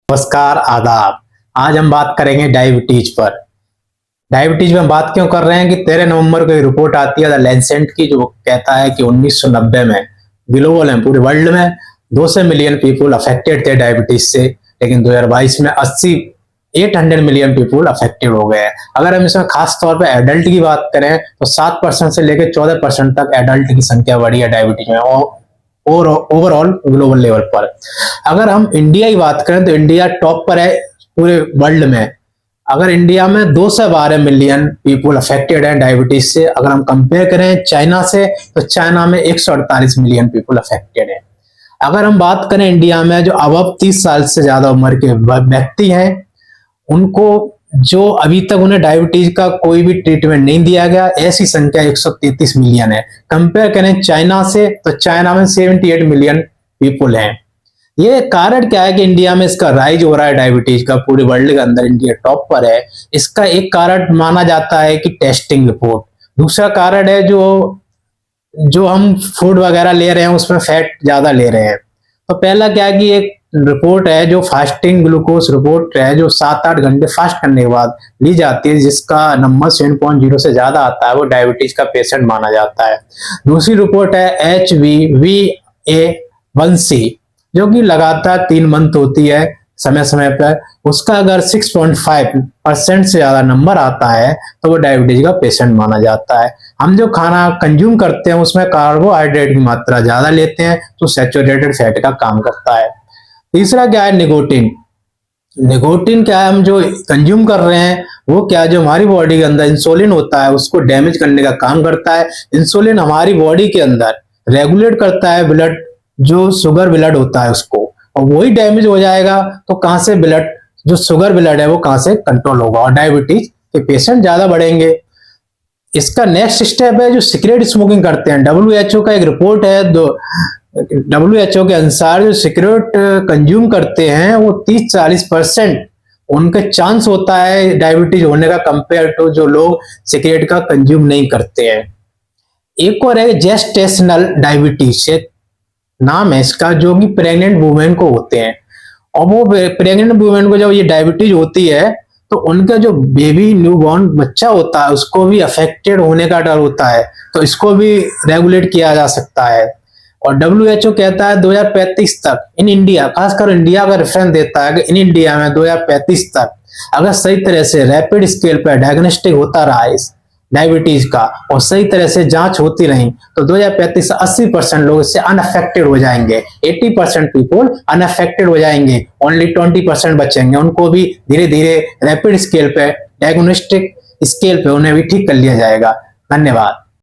नमस्कार, आदाब। आज हम बात करेंगे डायबिटीज पर। डायबिटीज में हम बात क्यों कर रहे हैं कि 13 नवंबर को एक रिपोर्ट आती है द लैंसेट की, जो कहता है कि 1990 में ग्लोबल में पूरे वर्ल्ड में 200 मिलियन पीपल अफेक्टेड थे डायबिटीज से, लेकिन 2022 में 800 मिलियन पीपल अफेक्टेड हो गए हैं। अगर हम इसमें खास तौर पे एडल्ट की बात करें तो 7% से लेकर 14% तक एडल्ट की संख्या बढ़ी है डायबिटीज में और ओवरऑल ग्लोबल लेवल पर। अगर हम इंडिया की बात करें तो इंडिया टॉप पर है पूरे वर्ल्ड में। अगर इंडिया में 212 मिलियन पीपल अफेक्टेड हैं डायबिटीज से। अगर हम कंपेयर करें चाइना से तो चाइना में 148 मिलियन पीपल अफेक्टेड हैं। अगर हम बात करें इंडिया में जो अब 30 साल से ज्यादा उम्र के व्यक्ति हैं, उनको जो अभी तक उन्हें डायबिटीज का कोई भी ट्रीटमेंट नहीं दिया गया, ऐसी संख्या 133 मिलियन है। कंपेयर करें चाइना से तो चाइना में 78 मिलियन पीपल हैं। ये कारण क्या है कि इंडिया में इसका राइज हो रहा है डायबिटीज का, पूरे वर्ल्ड के अंदर इंडिया टॉप पर है। इसका एक कारण माना जाता है कि टेस्टिंग रिपोर्ट। दूसरा कारण है जो हम फूड वगैरह ले रहे हैं उसमें फैट ज्यादा ले रहे हैं। तो पहला क्या है कि एक रिपोर्ट है जो फास्टिंग ग्लूकोज रिपोर्ट है, जो 7-8 घंटे फास्ट करने के बाद ली जाती है, जिसका नंबर 7.0 से ज्यादा आता है, वो डायबिटीज का पेशेंट माना जाता है। दूसरी रिपोर्ट है HbA1c, जो कि लगातार 3 मंथ होती है समय समय पर। उसका अगर 6.5% से ज्यादा नंबर आता है तो वो डायबिटीज का पेशेंट माना जाता है। हम जो खाना कंज्यूम करते हैं उसमें कार्बोहाइड्रेट की मात्रा ज्यादा लेते हैं, तो सैचुरेटेड फैट का काम करता है। तीसरा क्या है, निकोटीन। निकोटीन क्या है, हम जो कंज्यूम कर रहे हैं वो क्या है, जो हमारी बॉडी के अंदर इंसुलिन होता है उसको डैमेज करने का काम करता है। इंसुलिन हमारी बॉडी के अंदर रेगुलेट करता है ब्लड, जो शुगर ब्लड होता है उसको, और वही डैमेज हो जाएगा तो कहां से ब्लड, जो शुगर ब्लड है वो कहां से कंट्रोल होगा, और डायबिटीज के पेशेंट ज्यादा बढ़ेंगे। इसका नेक्स्ट स्टेप है जो सिगरेट स्मोकिंग करते हैं। WHO का एक रिपोर्ट है, WHO के अनुसार जो सिगरेट कंज्यूम करते हैं वो 30-40% उनका चांस होता है डायबिटीज होने का, कंपेयर टू जो लोग सिगरेट का कंज्यूम नहीं करते हैं। एक और है जेस्टेशनल डायबिटीज से नाम है इसका, जो कि प्रेग्नेंट वुमेन को होते हैं। और वो प्रेग्नेंट वुमेन को जब ये डायबिटीज होती है तो उनका जो बेबी न्यूबॉर्न बच्चा होता है उसको भी अफेक्टेड होने का डर होता है, तो इसको भी रेगुलेट किया जा सकता है। और WHO कहता है 2035 तक इन इंडिया, खासकर इंडिया का रेफरेंस देता है कि इन इंडिया में 2035 तक अगर सही तरह से रैपिड स्केल पर डायग्नोस्टिक होता रहा इस डायबिटीज का और सही तरह से जांच होती रही तो 2035 से 80% लोग इससे अनअफेक्टेड हो जाएंगे। 80% पीपल अनअफेक्टेड हो जाएंगे, ओनली 20% बचेंगे। उनको भी धीरे धीरे रैपिड स्केल पे, डायग्नोस्टिक स्केल पे उन्हें भी ठीक कर लिया जाएगा। धन्यवाद।